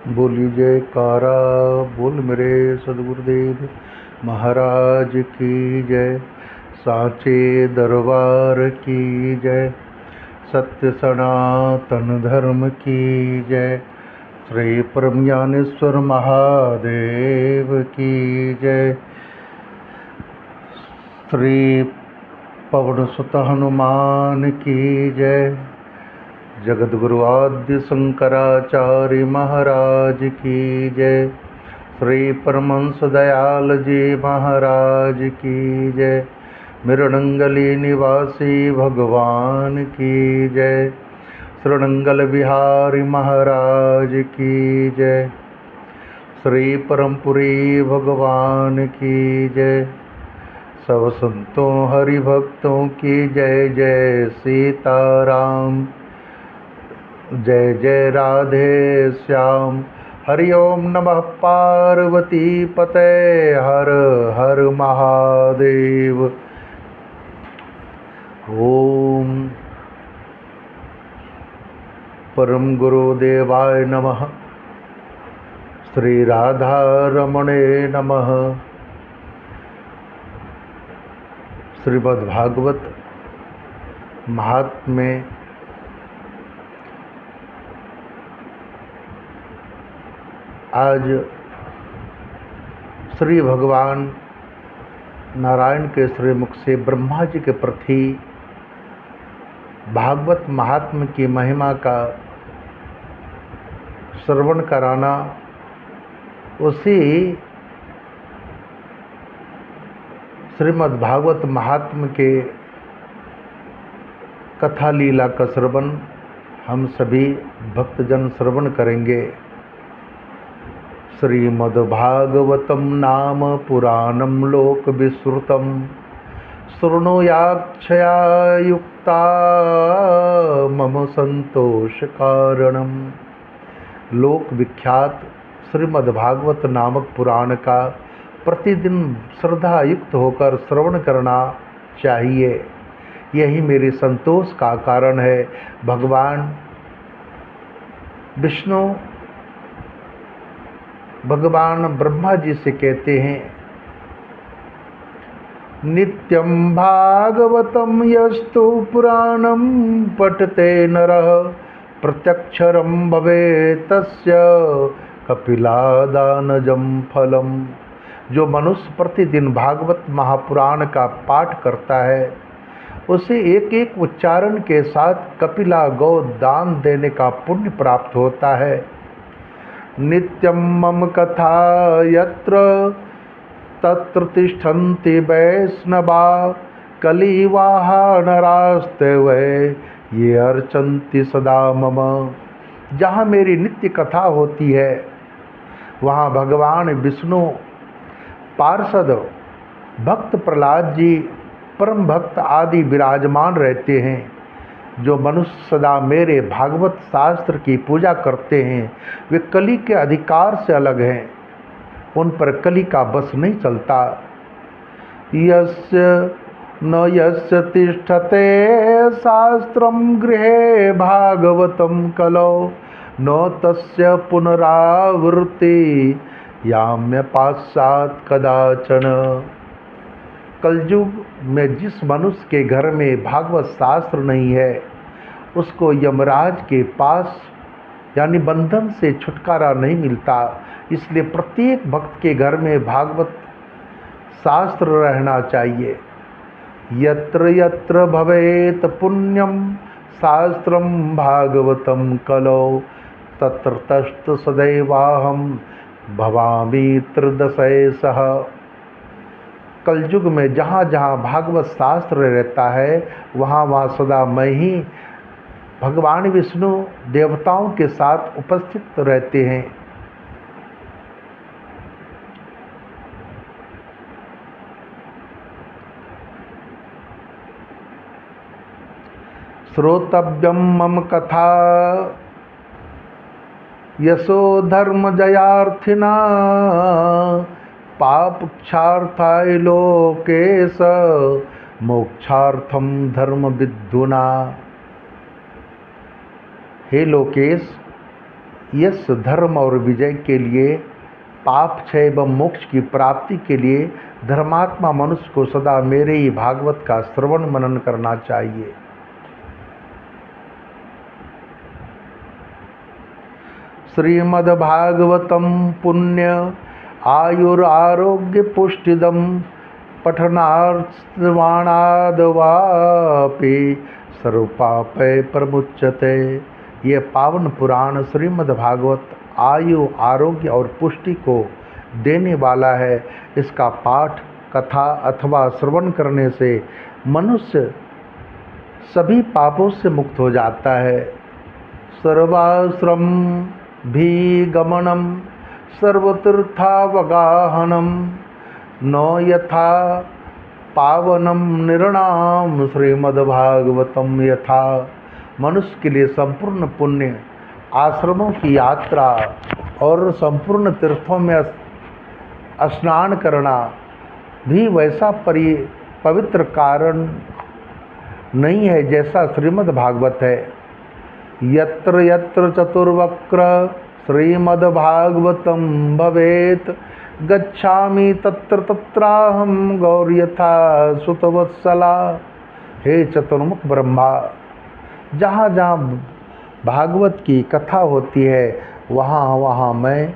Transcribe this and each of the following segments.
बोली जयकारा बोल मेरे सदगुरुदेव महाराज की जय। साचे दरबार की जय। सत्य सनातन धर्म की जय। श्री परम ज्ञानेश्वर महादेव की जय। श्री पवन सुत हनुमान की जय। जगद्गुरु आद्य शंकराचार्य महाराज की जय। श्री परमहंस दयाल जी महाराज की जय। मृणंगली निवासी भगवान की जय। श्रृणंगल बिहारी महाराज की जय। श्री परमपुरी भगवान की जय। सब संतों हरि भक्तों की जय। जय सीताराम जय जय राधे श्याम। हरि ओम नमः पार्वती पते हर हर महादेव। ओम परम गुरुदेवाय नमः। श्री राधा रमणे नमः। श्रीमद्भागवत महात्म्य आज श्री भगवान नारायण के श्रीमुख से ब्रह्मा जी के प्रति भागवत महात्म्य की महिमा का श्रवण कराना, उसी श्रीमद् भागवत महात्म्य के कथा लीला का श्रवण हम सभी भक्तजन श्रवण करेंगे। श्रीमद्भागवतम नाम पुराणम लोक विश्रुतम शृणुयाक्षया युक्ता मम संतोष कारणम। लोक विख्यात श्रीमद्भागवत नामक पुराण का प्रतिदिन श्रद्धा युक्त होकर श्रवण करना चाहिए। यही मेरे संतोष का कारण है। भगवान विष्णु भगवान ब्रह्मा जी से कहते हैं, नित्यं भागवतं यस्तु पुराणं पठते नरः प्रत्यक्षरं भवेत् तस्य कपिलादानजं फलम्। जो मनुष्य प्रतिदिन भागवत महापुराण का पाठ करता है, उसे एक एक उच्चारण के साथ कपिला गौ दान देने का पुण्य प्राप्त होता है। नित्यं मम कथा यत्र तत्र तिष्ठन्ति वैष्णवा कलिवाहा नरास्ते वै ये अर्चन्ति सदा मम। जहाँ मेरी नित्य कथा होती है, वहाँ भगवान विष्णु पार्षद भक्त प्रहलाद जी परम भक्त आदि विराजमान रहते हैं। जो मनुष्य सदा मेरे भागवत शास्त्र की पूजा करते हैं, वे कली के अधिकार से अलग हैं। उन पर कली का बस नहीं चलता। यस्य न यस्य तिष्ठते शास्त्रम गृहे भागवतम कलौ न तस्य पुनरावृत्ति याम्य पाश्चात् कदाचन। कलयुग में जिस मनुष्य के घर में भागवत शास्त्र नहीं है, उसको यमराज के पास यानी बंधन से छुटकारा नहीं मिलता। इसलिए प्रत्येक भक्त के घर में भागवत शास्त्र रहना चाहिए। यत्र यत्र भवेत पुण्यम शास्त्रम भागवतम कलौ तत्र तस्त सदैवाहम भवामि त्रिदशैषः। कलयुग में जहाँ जहाँ भागवत शास्त्र रहता है, वहाँ वहाँ सदा मैं ही भगवान विष्णु देवताओं के साथ उपस्थित रहते हैं। श्रोतव्यम मम कथा यशो धर्म जयार्थिना पापक्षार्थाय लोकेश मोक्षार्थम धर्म विद्धुना। हे लोकेश, यश धर्म और विजय के लिए, पाप क्षय एवं मोक्ष की प्राप्ति के लिए धर्मात्मा मनुष्य को सदा मेरे ही भागवत का श्रवण मनन करना चाहिए। श्रीमद्भागवतम पुण्य आयुरारोग्य पुष्टिदम पठनार्थ श्रवणादवापि सर्वपापै प्रमुच्यते। ये पावन पुराण श्रीमद्भागवत आयु, आरोग्य और पुष्टि को देने वाला है। इसका पाठ, कथा अथवा श्रवण करने से मनुष्य सभी पापों से मुक्त हो जाता है। सर्वाश्रम भी गमनम सर्वतीर्थावगाहनम न यथा पावनम निर्णाम श्रीमद्भागवतम यथा। मनुष्य के लिए संपूर्ण पुण्य, आश्रमों की यात्रा और संपूर्ण तीर्थों में स्नान करना भी वैसा पवित्र कारण नहीं है जैसा श्रीमद्भागवत है। यत्र यत्र चतुर्वक्र श्रीमद्भागवतम भवेत् गच्छामि तत्र तत्राहम गौर्यथा सुतवत्सला। हे चतुर्मुख ब्रह्मा, जहाँ जहाँ भागवत की कथा होती है वहाँ वहाँ मैं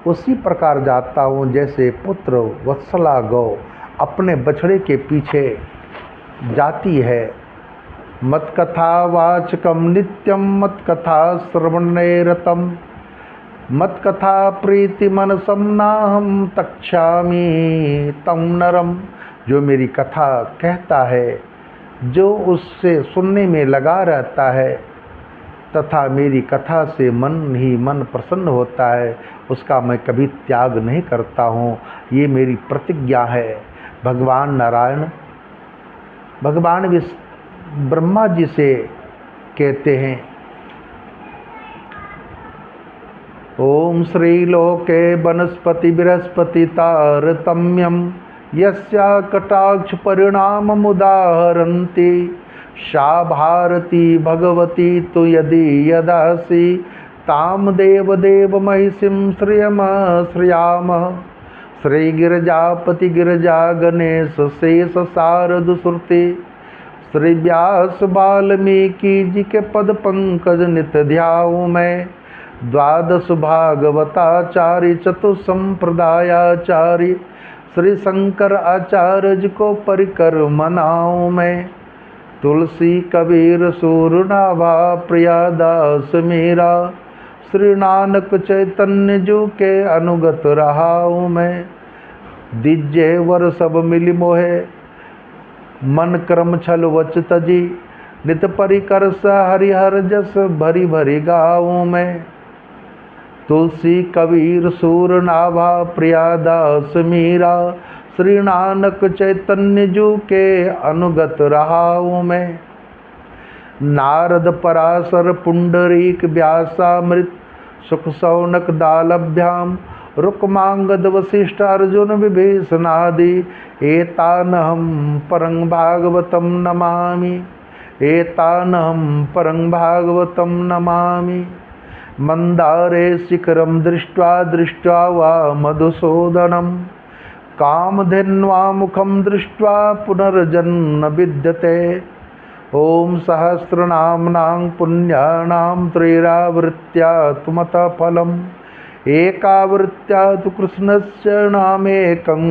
उसी प्रकार जाता हूँ जैसे पुत्र वत्सला गौ अपने बछड़े के पीछे जाती है। मत्कथा वाचकम नित्यम मत्कथा श्रवणे रतम मत्कथा प्रीति मनसम नाहम तक्षामि तम नरम। जो मेरी कथा कहता है, जो उससे सुनने में लगा रहता है तथा मेरी कथा से मन ही मन प्रसन्न होता है, उसका मैं कभी त्याग नहीं करता हूँ। ये मेरी प्रतिज्ञा है। भगवान नारायण भगवान ब्रह्मा जी से कहते हैं, ओम श्रीलोके वनस्पति बृहस्पति तारतम्यम यस्या कटाक्ष परिणाम मुदाहरन्ति सा भारती भगवती तु यदि यदासि ताम देव देव महिषीं श्रियम श्रियाम। श्री गिरिजापति गिरिजा गणेश शेष शारद श्रुति श्री व्यास वाल्मीकि जी के पद पंकज नित ध्याऊं मैं। द्वादश भागवताचार्य चतुसंप्रदायाचार्य श्री शंकर आचार्य जी को परिकर मनाऊं मैं। तुलसी कबीर सूरनाभा प्रियादास मीरा श्री नानक चैतन्य जू के अनुगत रहाऊं मैं। दिज्जे वर सब मिली मोहे मन क्रम छल वच तजी नित परिकर स हरिहर जस भरी भरी गाऊं मैं। तुलसी कबीर सूरनाभा प्रियादास मीरा श्री नानक चैतन्य जू के अनुगत रहाऊं मैं। नारद पराशर पुंडरीक व्यासामृत सुख सौनक दालभ्याम रुक्मांगद वशिष्ठ अर्जुन विभीषणादि एतानहं परं भागवतं नमामि। एतानहं परं भागवतं नमामि। मंदारे शिखरं दृष्ट्वा वा मधुसूदनं कामधेन्वा मुखं दृष्ट्वा पुनर्जन्म विद्यते। ओम सहस्रनाम्नां पुण्यानां त्रैरावृत्या तुमतः फलम् एकावृत्या तु कृष्णस्य नामेकं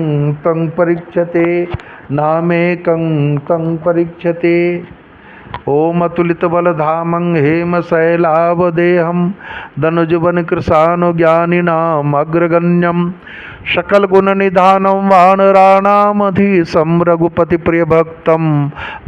तं परीक्षते नामेकं तं परीक्षते। ओम अतुलितबलधामं हेमशैलावदेहं धनुजवन कृशानुज्ञानिनाम् अग्रगण्यं सकलगुणनिधानं वानराणामधीशं रघुपतिप्रियभक्तं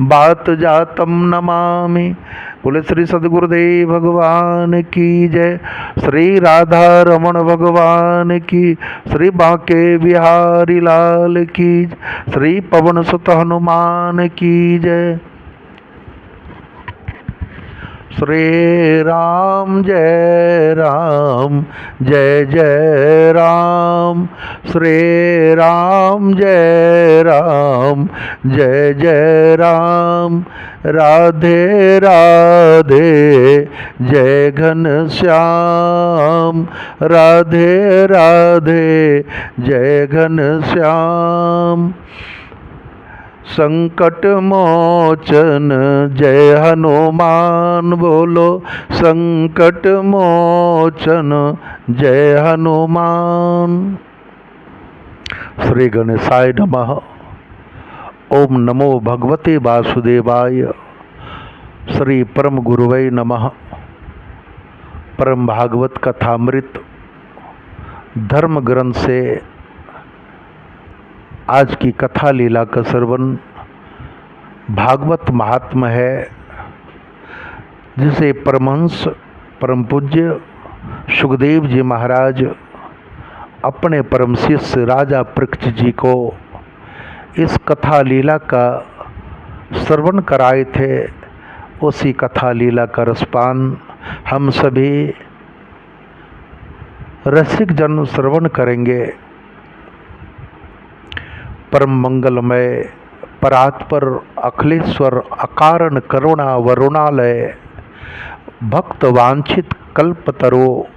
वातजातं नमामि। बोले श्री सद्गुरुदेव भगवान की जय। श्री राधा रमण भगवान की, श्री बांके बिहारी लाल की, श्री पवन सुत हनुमान की जय। श्री राम जय राम जय जय राम। श्री राम जय राम जय जय राम। राधे राधे जय घनश्याम, राधे राधे जय घनश्याम। संकट मोचन जय हनुमान, बोलो संकट मोचन जय हनुमान। श्री गणेशाय नमः। ओम नमो भगवते वासुदेवाय। श्री परम गुरुवे नमः। परम भागवत कथामृत धर्म ग्रंथ से आज की कथा लीला का श्रवण भागवत महात्म है, जिसे परमहंस परम पूज्य सुखदेव जी महाराज अपने परम शिष्य राजा परीक्षित जी को इस कथा लीला का श्रवण कराए थे। उसी कथा लीला का रसपान हम सभी रसिक जन श्रवण करेंगे। परम मंगलमय परात्पर अखिलेश्वर अकारण करुणा वरुणालय भक्त वांछित कल्पतरो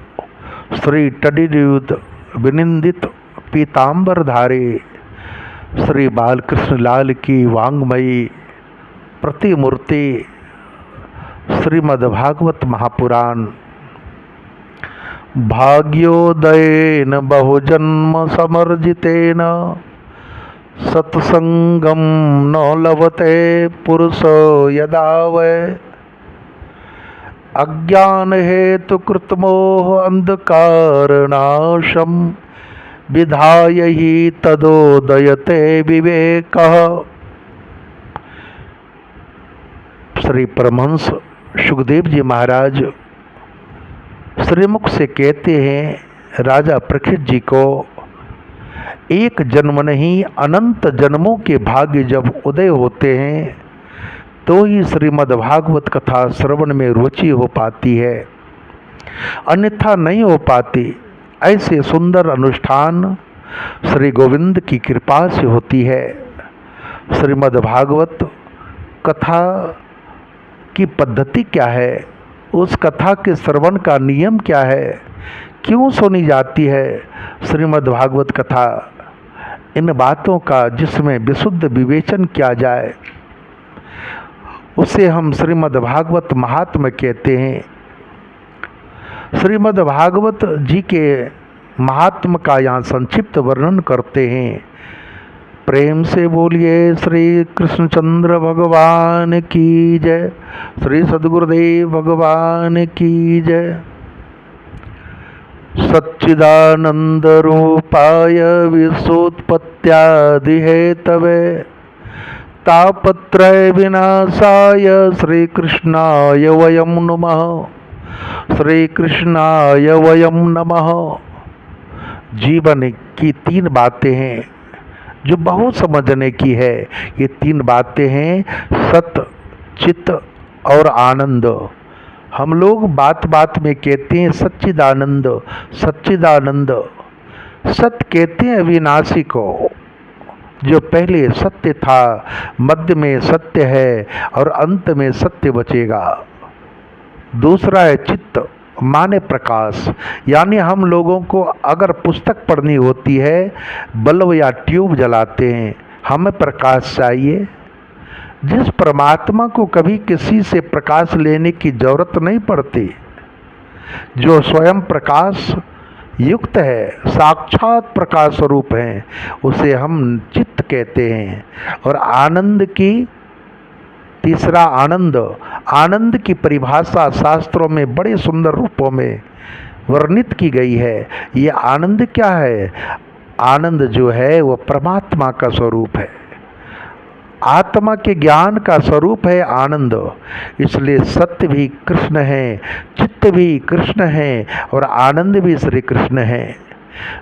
श्री टडियुत विनिंदित पीतांबर धारी श्री बालकृष्ण लाल की वांगमयी प्रतिमूर्ति श्रीमद्भागवत महापुराण। भाग्योदयेन बहुजन्म समर्जितेन सत्संगम न लभते पुरुषो यदा वै। अज्ञान हेतु कृतमोह अंधकारनाशम विधाय ही तदोदयते विवेकः। श्री परमहंस सुखदेव जी महाराज श्रीमुख से कहते हैं राजा परीक्षित जी को, एक जन्म नहीं अनंत जन्मों के भाग्य जब उदय होते हैं तो ही श्रीमद्भागवत कथा श्रवण में रुचि हो पाती है, अन्यथा नहीं हो पाती। ऐसे सुंदर अनुष्ठान श्री गोविंद की कृपा से होती है। श्रीमद्भागवत कथा की पद्धति क्या है, उस कथा के श्रवण का नियम क्या है, क्यों सुनी जाती है श्रीमद्भागवत कथा, इन बातों का जिसमें विशुद्ध विवेचन किया जाए उसे हम श्रीमद्भागवत महात्म्य कहते हैं। श्रीमद्भागवत जी के महात्म्य का यहाँ संक्षिप्त वर्णन करते हैं। प्रेम से बोलिए श्री कृष्णचंद्र भगवान की जय, श्री सद्गुरुदेव भगवान की जय। सच्चिदानंद रूपाय विश्वोत्पत्त्यादि हेतवे तापत्रय विनाशाय श्री कृष्णाय वयं नमः, श्री कृष्णाय वयं नमः। जीवन की तीन बातें हैं जो बहुत समझने की है। ये तीन बातें हैं सत, चित और आनंद। हम लोग बात बात में कहते हैं सच्चिदानंद सच्चिदानंद। सत कहते हैं अविनाशी को, जो पहले सत्य था, मध्य में सत्य है और अंत में सत्य बचेगा। दूसरा है चित्त, माने प्रकाश। यानी हम लोगों को अगर पुस्तक पढ़नी होती है, बल्ब या ट्यूब जलाते हैं, हमें प्रकाश चाहिए। जिस परमात्मा को कभी किसी से प्रकाश लेने की जरूरत नहीं पड़ती, जो स्वयं प्रकाश युक्त है, साक्षात प्रकाश स्वरूप है, उसे हम चित्त कहते हैं। और आनंद की तीसरा आनंद, आनंद की परिभाषा शास्त्रों में बड़े सुंदर रूपों में वर्णित की गई है। ये आनंद क्या है? आनंद जो है वो परमात्मा का स्वरूप है, आत्मा के ज्ञान का स्वरूप है आनंद। इसलिए सत्य भी कृष्ण है, चित्त भी कृष्ण है और आनंद भी श्री कृष्ण है।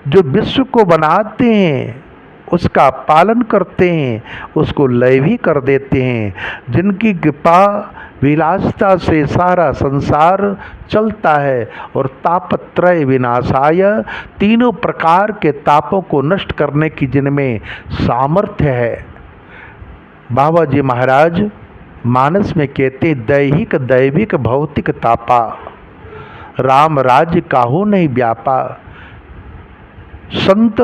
जो विश्व को बनाते हैं, उसका पालन करते हैं, उसको लय भी कर देते हैं, जिनकी कृपा विलासता से सारा संसार चलता है और तापत्रय विनाशाय, तीनों प्रकार के तापों को नष्ट करने की जिनमें सामर्थ्य है। बाबा जी महाराज मानस में कहते दैहिक दैविक भौतिक तापा, राम राज्य काहू नहीं व्यापा। संत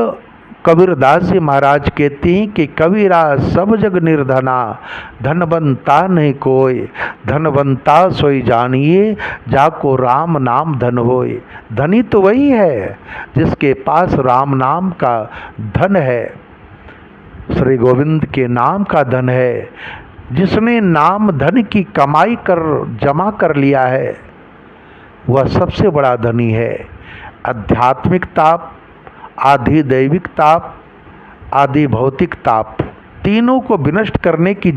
कबीरदास जी महाराज कहते हैं कि कबीरा सब जग निर्धना, धनवंता नहीं कोई, धनवंता सोई जानिए, जाको राम नाम धन होए। धनी तो वही है जिसके पास राम नाम का धन है, श्री गोविंद के नाम का धन है। जिसने नाम धन की कमाई कर जमा कर लिया है वह सबसे बड़ा धनी है। आध्यात्मिक ताप, आधि दैविक ताप, आदि भौतिक ताप, तीनों को विनष्ट करने की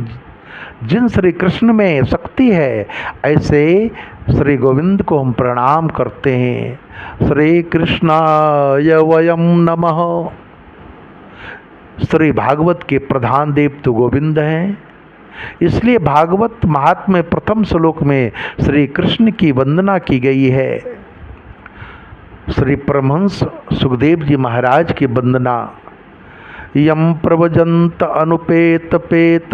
जिन श्री कृष्ण में शक्ति है, ऐसे श्री गोविंद को हम प्रणाम करते हैं। श्री कृष्णाय वयम नमः। श्री भागवत के प्रधान देव तो गोविंद हैं, इसलिए भागवत महात्म्य प्रथम श्लोक में श्री कृष्ण की वंदना की गई है। श्री परमहंस सुखदेव जी महाराज की वंदना, यम प्रवजंत अनुपेत पेत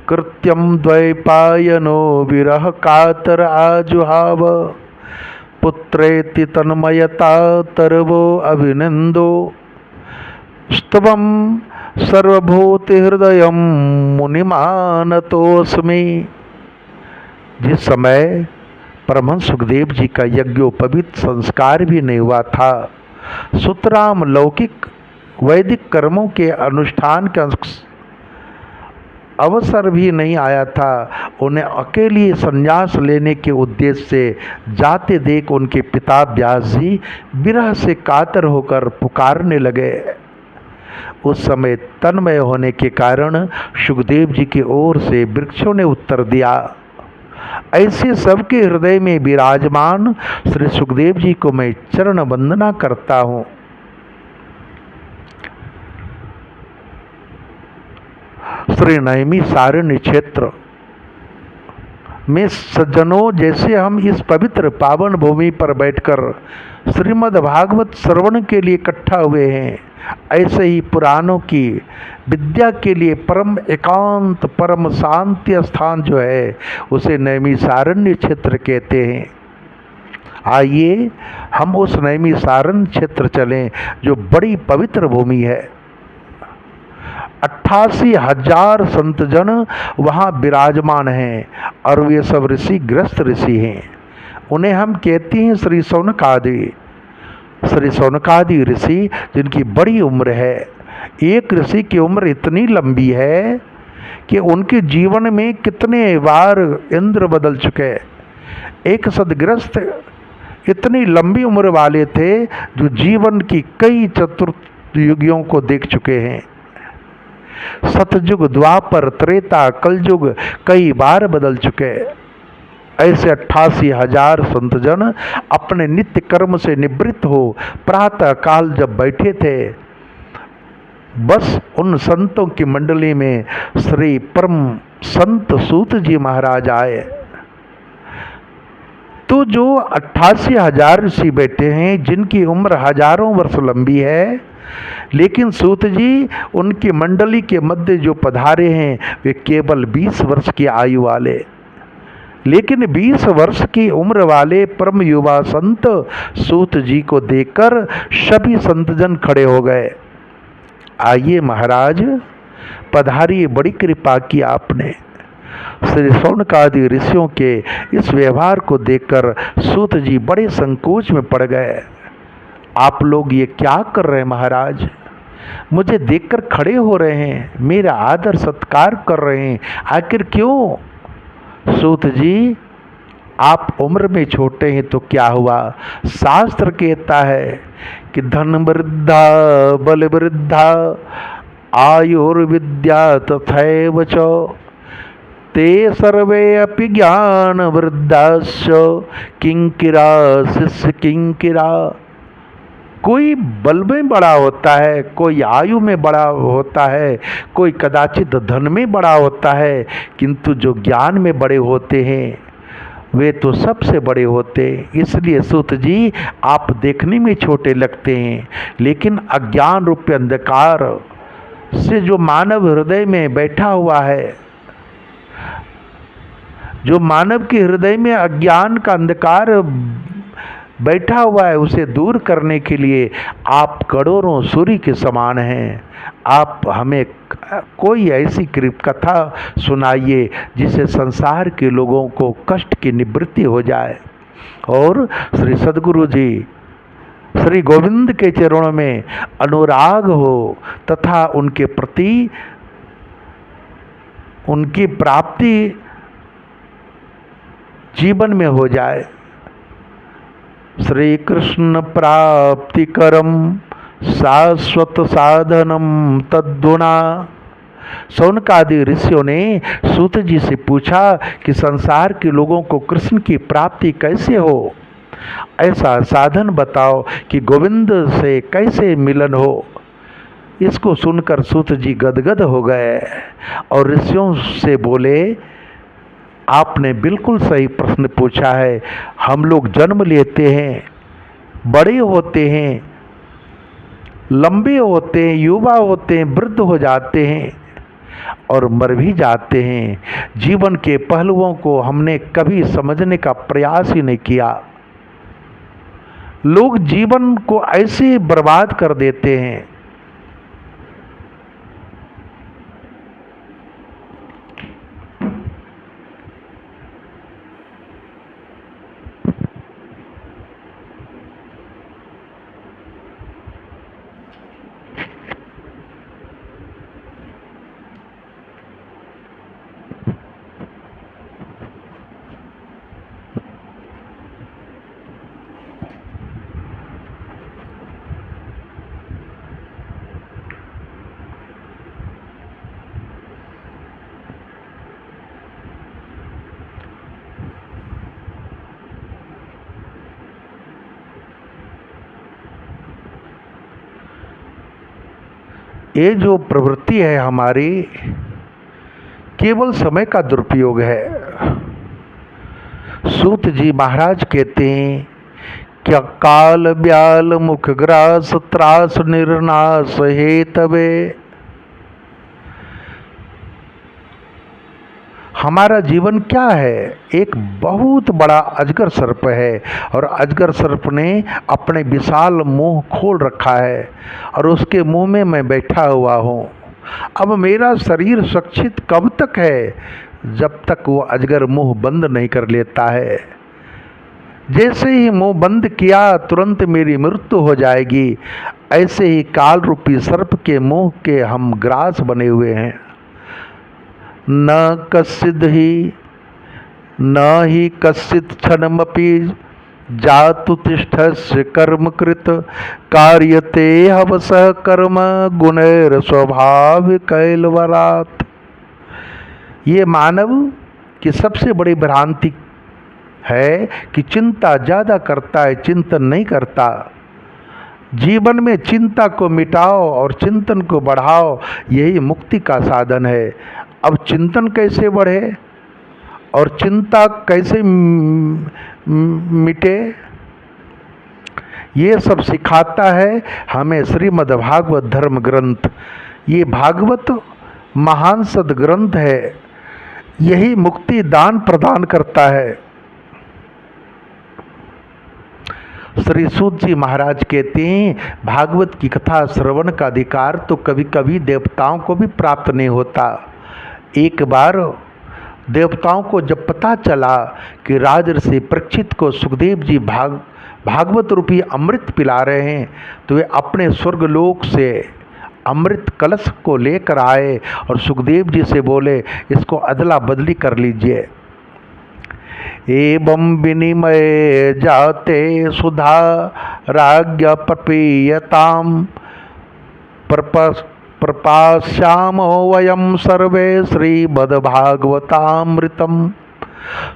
कृत्यम द्वैपायनो विरह कातर आजुहाव, पुत्रेति तन्मयता तरवो अभिनंदो, स्तवम सर्वभूति हृदयम मुनिमानतोस्मि। जिस समय परमहंस सुखदेव जी का यज्ञोपवीत संस्कार भी नहीं हुआ था, सुतराम लौकिक वैदिक कर्मों के अनुष्ठान का अवसर भी नहीं आया था, उन्हें अकेली संन्यास लेने के उद्देश्य से जाते देख उनके पिता व्यास जी विरह से कातर होकर पुकारने लगे। उस समय तन्मय होने के कारण सुखदेव जी की ओर से वृक्षों ने उत्तर दिया। ऐसे सबके हृदय में विराजमान श्री सुखदेव जी को मैं चरण वंदना करता हूँ। श्री नैमिषारण्य क्षेत्र में सज्जनों, जैसे हम इस पवित्र पावन भूमि पर बैठकर श्रीमद् भागवत श्रवण के लिए इकट्ठा हुए हैं, ऐसे ही पुराणों की विद्या के लिए परम एकांत परम शांति स्थान जो है उसे नैमिषारण्य क्षेत्र कहते हैं। आइए हम उस नैमिषारण्य क्षेत्र चलें जो बड़ी पवित्र भूमि है। 88,000 संतजन वहाँ विराजमान हैं और वे सब ऋषि ग्रस्त ऋषि हैं। उन्हें हम कहते हैं श्री शौनकादि। श्री शौनकादि ऋषि जिनकी बड़ी उम्र है। एक ऋषि की उम्र इतनी लंबी है कि उनके जीवन में कितने बार इंद्र बदल चुके। एक सदग्रस्त इतनी लंबी उम्र वाले थे जो जीवन की कई चतुर्युगियों को देख चुके हैं। सतयुग, द्वापर, त्रेता, कलयुग कई बार बदल चुके। ऐसे 88,000 संतजन अपने नित्य कर्म से निवृत्त हो प्रातः काल जब बैठे थे, बस उन संतों की मंडली में श्री परम संत सूत जी महाराज आए। तो जो 88,000 ऋषि बैठे हैं जिनकी उम्र हजारों वर्ष लंबी है, लेकिन सूत जी उनकी मंडली के मध्य जो पधारे हैं वे केवल 20 वर्ष की आयु वाले, लेकिन 20 वर्ष की उम्र वाले परम युवा संत सूत जी को देखकर सभी संतजन खड़े हो गए। आइए महाराज पधारिए, बड़ी कृपा की आपने। श्री शौनकादि ऋषियों के इस व्यवहार को देखकर सूत जी बड़े संकोच में पड़ गए। आप लोग ये क्या कर रहे हैं महाराज? मुझे देखकर खड़े हो रहे हैं, मेरा आदर सत्कार कर रहे हैं, आखिर क्यों? सूत जी आप उम्र में छोटे हैं तो क्या हुआ? शास्त्र कहता है कि धन वृद्धा बल वृद्धा आयुर्विद्या तथैव च ते सर्वे अपि ज्ञान वृद्धाश्च किंकिरा शिष्य किंकिरा। कोई बल में बड़ा होता है, कोई आयु में बड़ा होता है, कोई कदाचित धन में बड़ा होता है, किंतु जो ज्ञान में बड़े होते हैं वे तो सबसे बड़े होते। इसलिए सूत जी आप देखने में छोटे लगते हैं, लेकिन अज्ञान रूपी अंधकार से जो मानव हृदय में बैठा हुआ है जो मानव के हृदय में अज्ञान का अंधकार बैठा हुआ है, उसे दूर करने के लिए आप करोड़ों सूर्य के समान हैं। आप हमें कोई ऐसी कथा सुनाइए जिससे संसार के लोगों को कष्ट की निवृत्ति हो जाए और श्री सद्गुरु जी श्री गोविंद के चरणों में अनुराग हो तथा उनके प्रति उनकी प्राप्ति जीवन में हो जाए। श्री कृष्ण प्राप्ति करम शाश्वत साधनम तद्गुणा। शौनकादि ऋषियों ने सूत जी से पूछा कि संसार के लोगों को कृष्ण की प्राप्ति कैसे हो, ऐसा साधन बताओ कि गोविंद से कैसे मिलन हो। इसको सुनकर सूत जी गदगद हो गए और ऋषियों से बोले, आपने बिल्कुल सही प्रश्न पूछा है। हम लोग जन्म लेते हैं, बड़े होते हैं, लंबे होते हैं, युवा होते हैं, वृद्ध हो जाते हैं और मर भी जाते हैं। जीवन के पहलुओं को हमने कभी समझने का प्रयास ही नहीं किया। लोग जीवन को ऐसे बर्बाद कर देते हैं। ये जो प्रवृत्ति है हमारी, केवल समय का दुरुपयोग है। सूत जी महाराज कहते हैं, क्या काल ब्याल मुख ग्रास त्रास निर्नाश हे तबे। हमारा जीवन क्या है? एक बहुत बड़ा अजगर सर्प है और अजगर सर्प ने अपने विशाल मुंह खोल रखा है और उसके मुंह में मैं बैठा हुआ हूँ। अब मेरा शरीर सुरक्षित कब तक है? जब तक वो अजगर मुंह बंद नहीं कर लेता है। जैसे ही मुंह बंद किया तुरंत मेरी मृत्यु हो जाएगी। ऐसे ही काल रूपी सर्प के मुंह के हम ग्रास बने हुए हैं। न कश्चिद ही न ही कश्चित क्षणमपि जातु तिष्ठस्य कर्मकृत कार्यते हवसः कर्म गुणैर स्वभाव कैलवरात्। ये मानव की सबसे बड़ी भ्रांति है कि चिंता ज़्यादा करता है, चिंतन नहीं करता। जीवन में चिंता को मिटाओ और चिंतन को बढ़ाओ, यही मुक्ति का साधन है। अब चिंतन कैसे बढ़े और चिंता कैसे मिटे, ये सब सिखाता है हमें श्रीमद् भागवत धर्म ग्रंथ। ये भागवत महान सद्ग्रंथ है, यही मुक्ति दान प्रदान करता है। श्री सूत जी महाराज कहते हैं, भागवत की कथा श्रवण का अधिकार तो कभी कभी देवताओं को भी प्राप्त नहीं होता। एक बार देवताओं को जब पता चला कि राजर्षि परीक्षित को सुखदेव जी भागवत रूपी अमृत पिला रहे हैं, तो वे अपने स्वर्गलोक से अमृत कलश को लेकर आए और सुखदेव जी से बोले, इसको अदला बदली कर लीजिए। एवं विनिमय जाते सुधा राज्ञ प्रपीयताम प्रपाश्यामो वयम सर्वे श्रीमद्भागवतामृतम।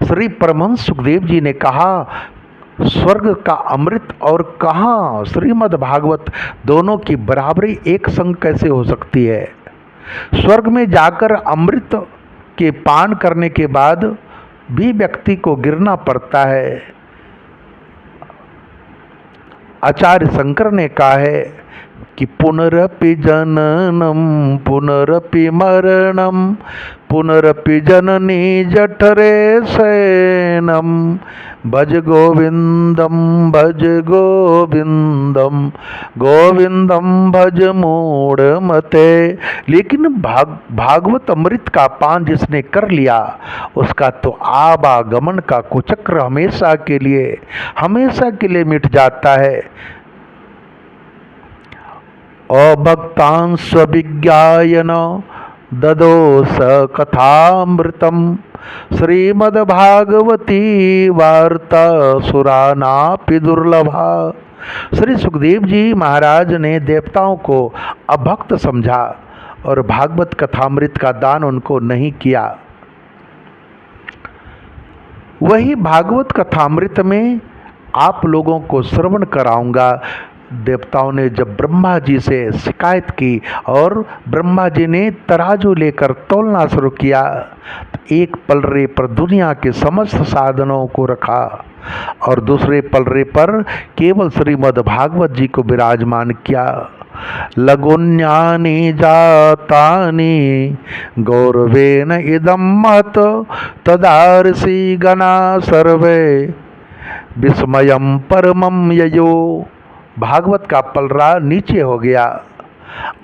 श्री परमहंस सुखदेव जी ने कहा, स्वर्ग का अमृत और कहाँ श्रीमद् भागवत, दोनों की बराबरी एक संग कैसे हो सकती है? स्वर्ग में जाकर अमृत के पान करने के बाद भी व्यक्ति को गिरना पड़ता है। आचार्य शंकर ने कहा है, कि पुनरपि जननम पुनरपि मरणम पुनरपि जननी जठरे शयनम भज गोविंदम गोविंदम भज मूढ़ मते। लेकिन भागवत अमृत का पान जिसने कर लिया उसका तो आवागमन का कुचक्र हमेशा के लिए मिट जाता है। अभक्तां स्वविज्ञायन ददो स कथामृतम श्रीमद्भागवती वार्ता सुरानापि दुर्लभा। श्री सुखदेव जी महाराज ने देवताओं को अभक्त समझा और भागवत कथामृत का दान उनको नहीं किया। वही भागवत कथामृत में आप लोगों को श्रवण कराऊंगा। देवताओं ने जब ब्रह्मा जी से शिकायत की और ब्रह्मा जी ने तराजू लेकर तौलना शुरू किया तो एक पलड़े पर दुनिया के समस्त साधनों को रखा और दूसरे पलड़े पर केवल श्रीमद् भागवत जी को विराजमान किया। लघुन्यानि जातानि गौरवेन इदं मत तदार्षि गणा सर्वे विस्मयं परमं ययो। भागवत का पलड़ा नीचे हो गया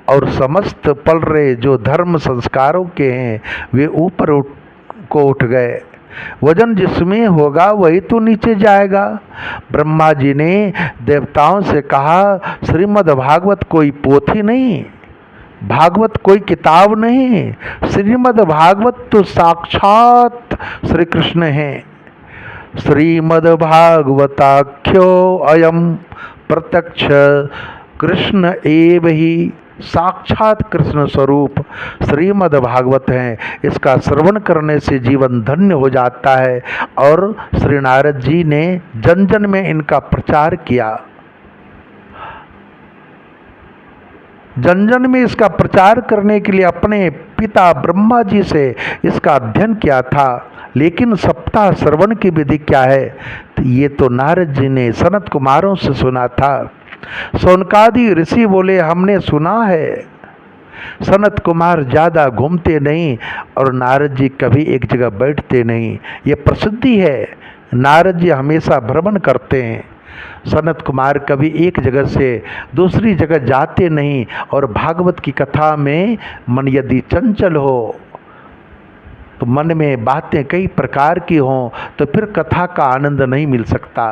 और समस्त पलड़े जो धर्म संस्कारों के हैं वे ऊपर उठ गए। वजन जिसमें होगा वही तो नीचे जाएगा। ब्रह्मा जी ने देवताओं से कहा श्रीमद् भागवत कोई पोथी नहीं, भागवत कोई किताब नहीं, श्रीमद् भागवत तो साक्षात श्री कृष्ण हैं। श्रीमद् भागवताख्यो अयम प्रत्यक्ष कृष्ण एव ही। साक्षात कृष्ण स्वरूप श्रीमद् भागवत हैं। इसका श्रवण करने से जीवन धन्य हो जाता है और श्री नारद जी ने जन जन में इनका प्रचार किया। जन जन में इसका प्रचार करने के लिए अपने पिता ब्रह्मा जी से इसका अध्ययन किया था। लेकिन सप्ताह श्रवण की विधि क्या है? तो ये तो नारद जी ने सनत कुमारों से सुना था। सौनकादि ऋषि बोले हमने सुना है। सनत कुमार ज़्यादा घूमते नहीं और नारद जी कभी एक जगह बैठते नहीं, ये प्रसिद्धि है। नारद जी हमेशा भ्रमण करते हैं। सनत कुमार कभी एक जगह से दूसरी जगह जाते नहीं। और भागवत की कथा में मन यदि चंचल हो तो मन में बातें कई प्रकार की हों तो फिर कथा का आनंद नहीं मिल सकता।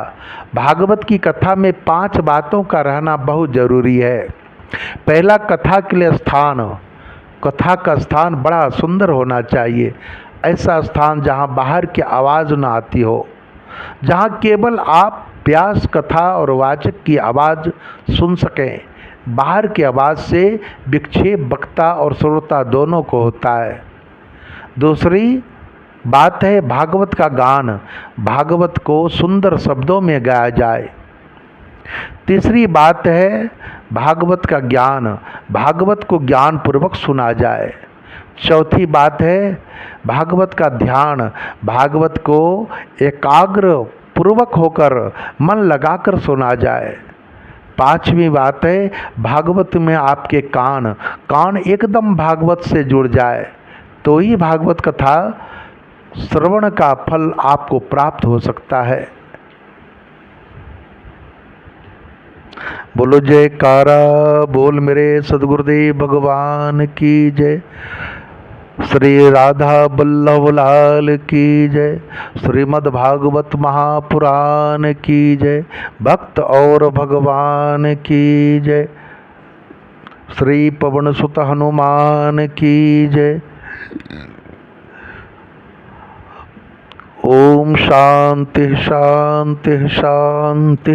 भागवत की कथा में 5 बातों का रहना बहुत जरूरी है। पहला, कथा के लिए स्थान। कथा का स्थान बड़ा सुंदर होना चाहिए। ऐसा स्थान जहाँ बाहर की आवाज़ न आती हो, जहाँ केवल आप व्यास कथा और वाचक की आवाज़ सुन सकें। बाहर की आवाज़ से विक्षेप वक्ता और श्रोता दोनों को होता है। दूसरी बात है भागवत का गान। भागवत को सुंदर शब्दों में गाया जाए। तीसरी बात है भागवत का ज्ञान। भागवत को ज्ञान पूर्वक सुना जाए। चौथी बात है भागवत का ध्यान। भागवत को एकाग्र पूर्वक होकर मन लगाकर सुना जाए। पांचवी बात है भागवत में आपके कान एकदम भागवत से जुड़ जाए तो ही भागवत कथा श्रवण का फल आपको प्राप्त हो सकता है। बोलो जयकारा बोल मेरे सदगुरुदेव भगवान की जय। श्री राधा बल्लभ लाल की जय। श्रीमद् भागवत महापुराण की जय। भक्त और भगवान की जय। श्री पवन सुत हनुमान की जय। ओम शांति शांति शांति।